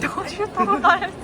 저거 슈터로 다 했어.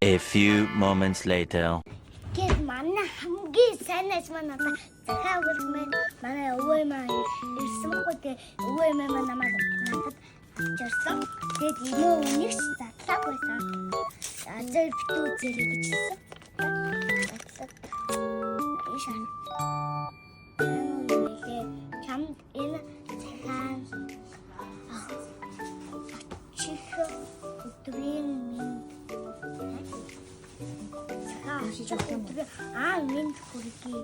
A few moments later. манай хамгийн сайнаас манай захаа хүрмэн манай өвөө маань ирсэн байхгүй тэгээ өвөө маань намайг надад авчирсан. Тэгээд имөө үнийг задлаг байсан. Азар битүү зэрэг бичсэн. Ишан. Чамд энэ захаа чих өдрийн минь хүргэе.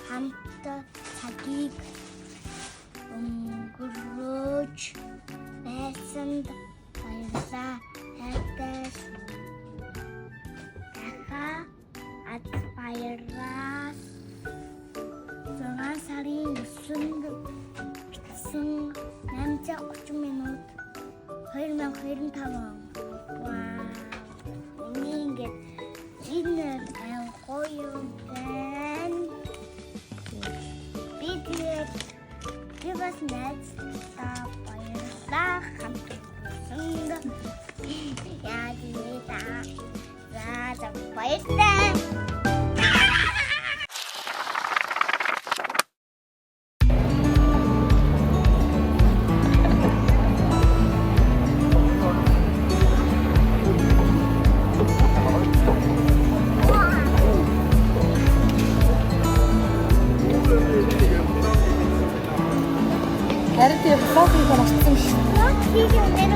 хамтаа цагийг өнгөрөөж байсанд баярлалаа. Хайртайс дахиад баярлалаа. 6 сарын 9-нд бичсэн 830 минут 2025 он. Вау. Ингээд энэ гоё байна. Бидээ гівс нэт та баярлалаа хамтдаа. Яа дийта. За баярлалаа. Харин флотыг марцсан шүү. Флотыг нэр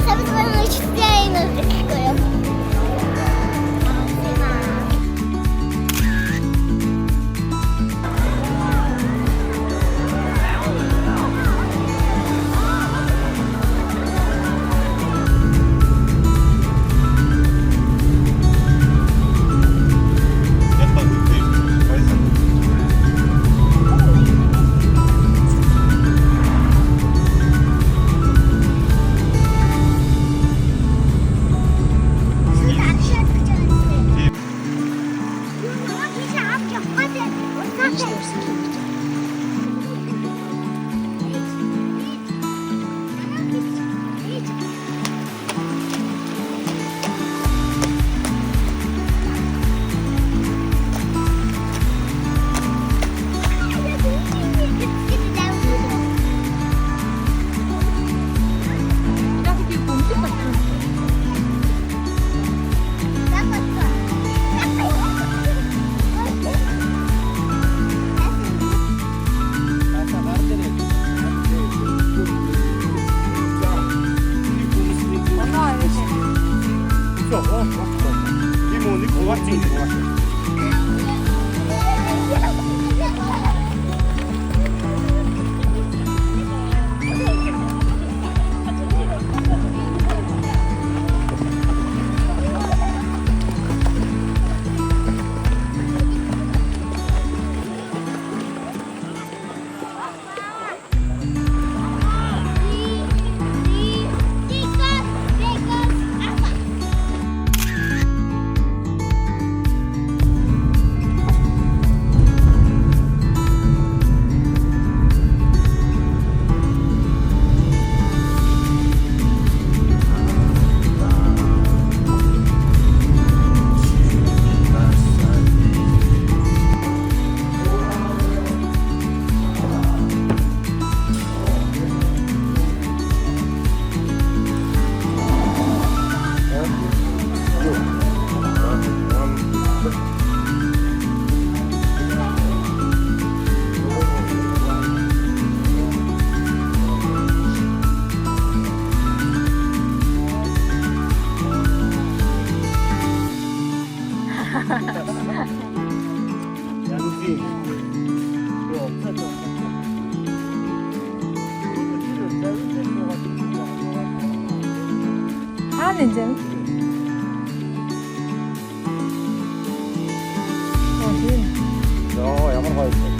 Сабтман чтяйна гэхгүй. 끝났네 이제. 어디? 야, 야만 가 있어.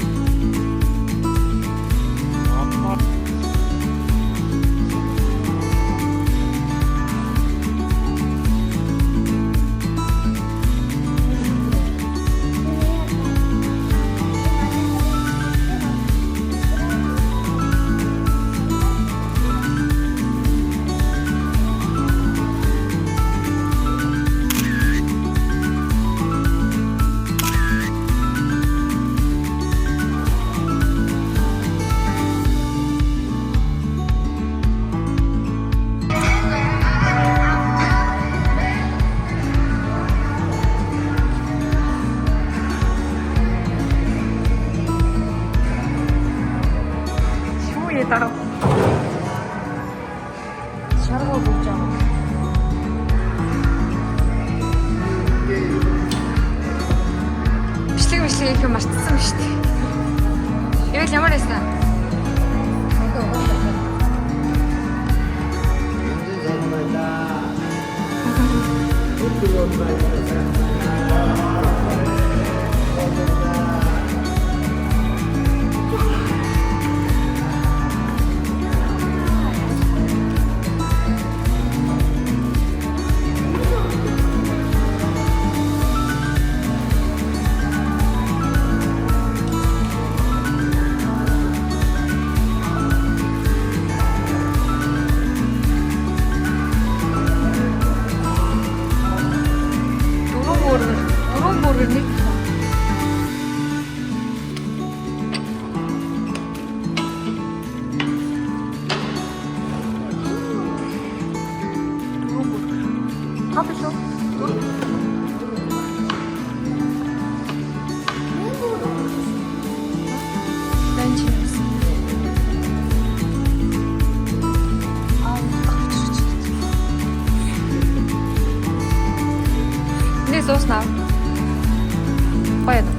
시부이에 따라. 샤르가 먹자. Пішли, пішли, які машти, пішли. Як я 말했어. 도롱보를 넣자. 도롱보를. 다 드셔. 렌치였어. Не сосна. Поеду.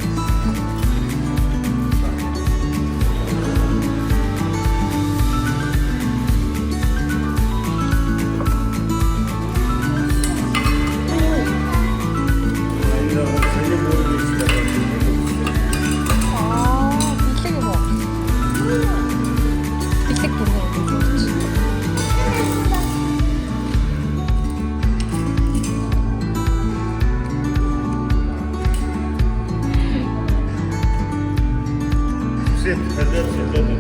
빅색이 뭐? 빅색 좋네.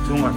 정말.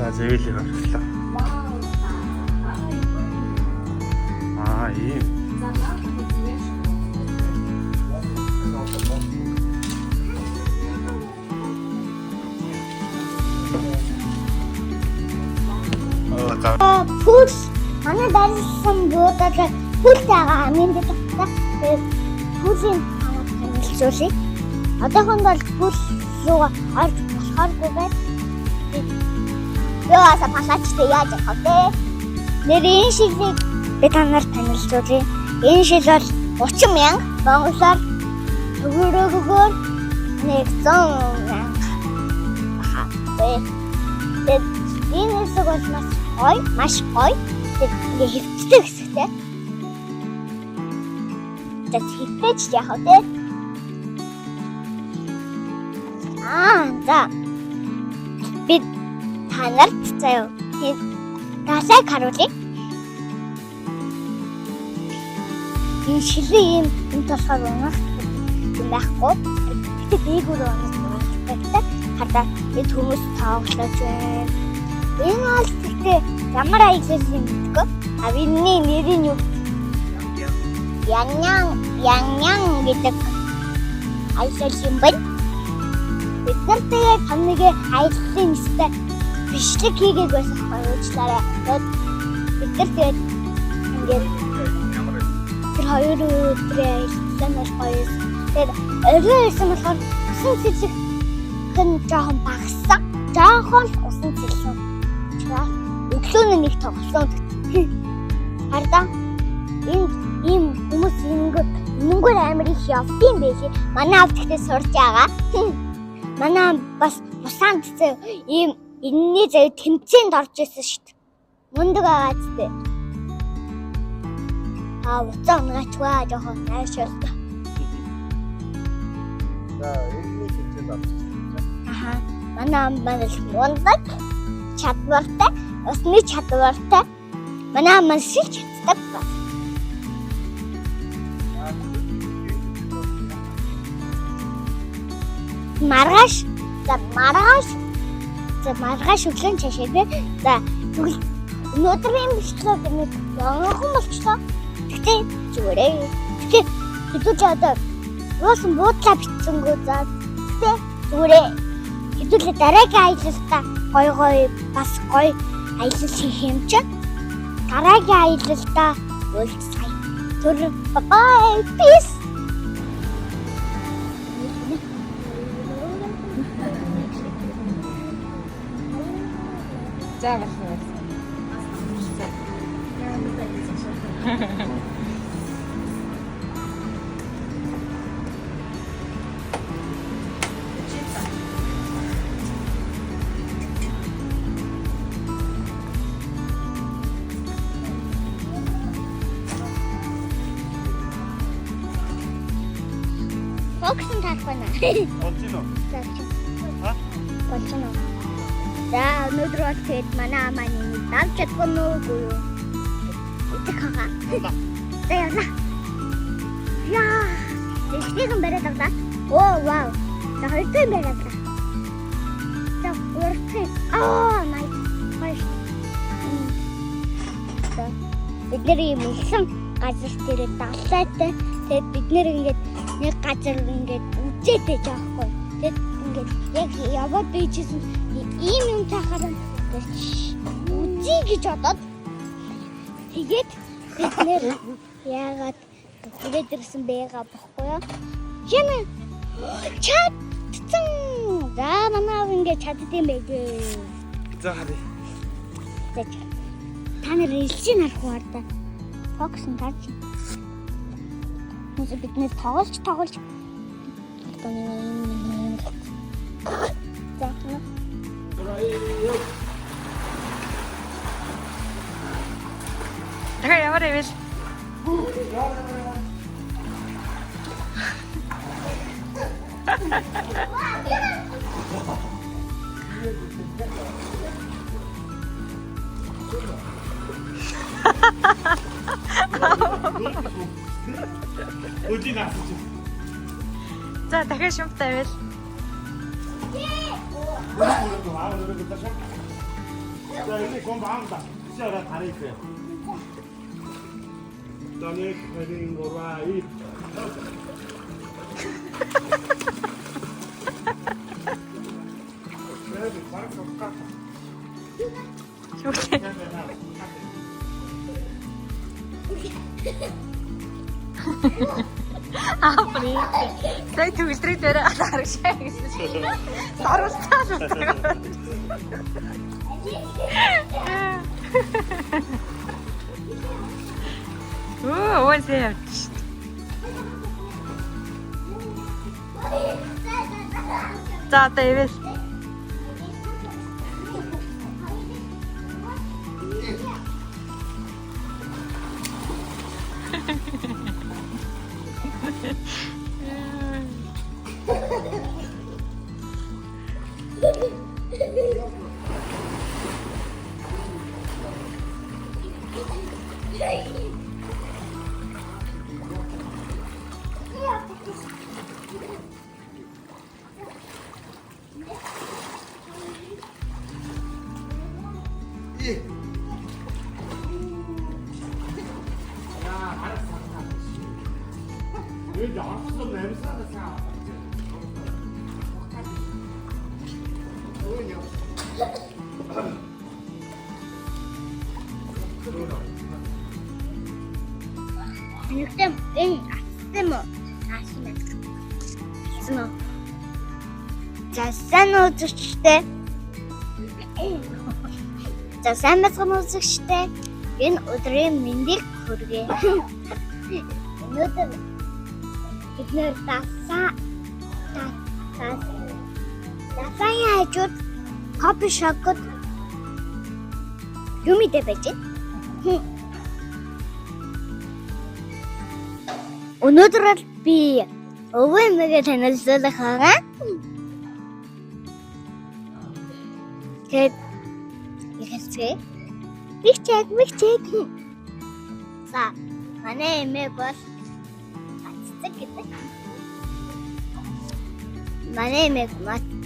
За зэвэлийг орхилоо. Ийм. Пүүс манай дарсан буудаад пүүс байгаа амин дээр тэгээд пүүсийн хамт танилцуулъя. Одоохонд бол пүүс руу орж болохооргүй байна. Яасан палачтай яаж явах вэ? Нэрийн шилийг би танаар танилцуулъя. Энэ шил бол 30,000 монголоор төгөөрөөгөөр 100,000. Тэгээд энэ хэсэг бол маш гоё. Тэгээд хэвчтэй хэсэгтэй. Тэгээд хэвчээж яах вэ? За. Би танарт заяа. Гасаа харуулъя. Энэ шилийн энэ толгойг унах юм байхгүй. Гэтэ дээгүүр унах хэрэгтэй. Хадаа энэ хүмүүс тоглож байна. Энэ бол тэгтээ ямар аялал юм бэ? Авины нэрийн юу? Яньян гэдэг аялал юм байна. Бид нар тэгээд хамгийн аяллаа нэстэй бичлэг хийгээд байсан хоёулчлаарай. Бид нар тэгээд ингээд тэр хоёр өдрөө аялсан бол гоё. Тэгээд орой байсан болохоор усан цэцэг хэн жоохон багассан. Жоохон усан цэцэг. Өглөөний нэг тоглосон. Хардаа ийм хүмүүс энэгээр амар их явдсан байлээ. Манай авд ихтэй сурж байгаа. Манай бас усаанд зөө ийм энэний зөө тэмцээнд орж ирсэн шүү дээ. Мундаг байгаа зү. Уцаа унгачваа жоохон найшуулт. За энэ тэмцээнд орж ирсэн. Манай амбал мундаг чадвартай, усны чадвартай. Манай амбал шиг чаддаг ба. Маргааш өглөө цаашаа. За тэгвэл өнөөдрийн бичлэг нэг яахан болчихлоо. Тэгтээ зүгээрээ. Тэгтээ хэдүүлээ одоо уусан буудлаа битсэнгөө за. Тэгтээ зүгээрээ. Хэдүүлээ дараагийн аялалтаа гоё бас гоё аялал хийх юм чинь. Дараагийн аялалтаа уулзъя. Түр бай peace. За байна. Фокусын тарах байна. Болчихно уу? Болчихно. За өнөөдөр бол тэгээд манай аманы давж чадсан нөөгүй юу? Идэх хаа. За явна. Яа. Тэснийг бариад авлаа. Оо вау. За хоёртой бариад авлаа. За үртэй. Най. За бидний мэлсэн газар дээр далайтай. Тэгээд бид нэр ингээд нэг газар ингээд үжээтэй жаахгүй. Тэгээд ингээд яг яваад бийжсэн ийм юм тахаар үзье гэж бодоод тэгээд бид нэр яагаад тэгээд ирсэн байгаа бохгүй юу? Яна чадсан. За манаа ингээд чаддсан байгээ. За харъя. Та нар илжин харах уу да? Фокусын таарч. මොකද бид нэр тоглож Така ямар ивэл Өдий наасч. за дахиад шумтай ивэл 자, 여기 건 마음다. 시작하라 다리 있어요. 저녁 배린 거라 이. Аапны. Сая төвлөрөө дээр харагшаа гэсэн. Саруултаа шалтгаан. Өө сая. За тэвэс. 여기 앞서 냄새가 사. Нэгтэм энэ атсан мó таашмаа. Атсан мó. Засан үзэгчтэй. Засан мэцэн үзэгчтэй. Энэ өдрийн мэндийг хүргэе. Өнөөдөр бид нэр дасаа яажууд кофе шокод юм идэ байж. Өнөөдөр би өвөө эмээгээ танилцуулах байгаа. Тэгээд ихэлцгээ. Мичэг. За, манай эмээ бол баццэг гэдэг. Манай эмээ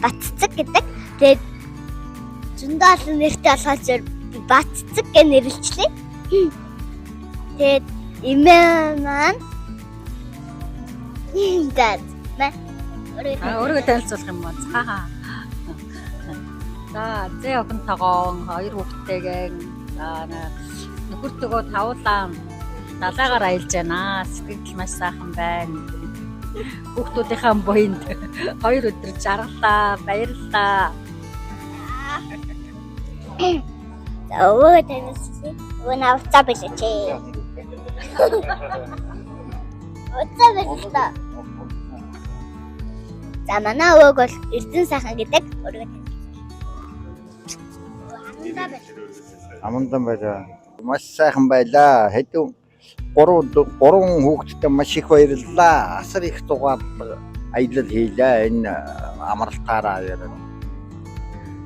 баццэг гэдэг. Тэгээд зөндөө олон нэртэй болохоор би баццэг гэж нэрлэлчлээ. Тэгээд эмээ маань Дад. Өөрийгөө танилцуулах юм бол цаа. За, зээ охинтойгоо хоёр хүүхдтэйгээ нөхөртөгөө тавуулаа далайгаар аялж байна. Сэтгэл маш сайхан байна. Хүүхдүүдийнхээ буйнд хоёр өдөр жаргалаа, баярлалаа. Өвөө танилцуулъя. Өвөө навцаа билээч. Уцаа билээ. За манай өвөг бол Эрдэнэ сайхан гэдэг өөрийгөө танилцуулъя. Амандан байлаа. Маш сайхан байлаа. Хэдэн 3 хүүхэдтэй маш их баярлалаа. Асар их дугаар аялал хийлээ. Энэ амралтаараа ярив.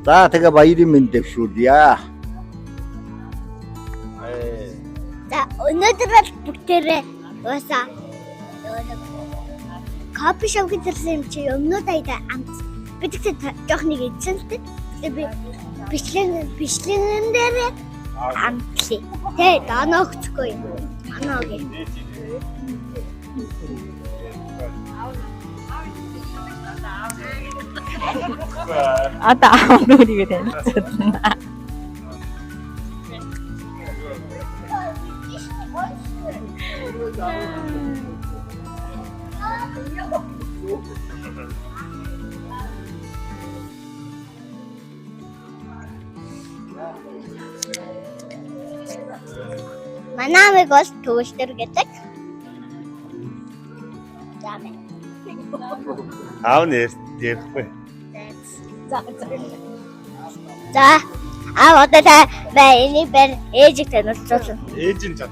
За тэгээ баярын мэнд дэвшүүлье. За өнөөдөр бол бүгдээрээ уусаа кофе шоп гэсэн юм чи өмнөд айда амт бидгт жоох нэг эзэн л дээ би бичлэгэн дээр амтлаа тэ даногцгүй анааг Одоо өөрийгөө танилцуулна. Манай бол төвлөр гэдэг. Замэ. 아우 예쁘. За одоо та энийг ээж танилцуулна. ээжин жад.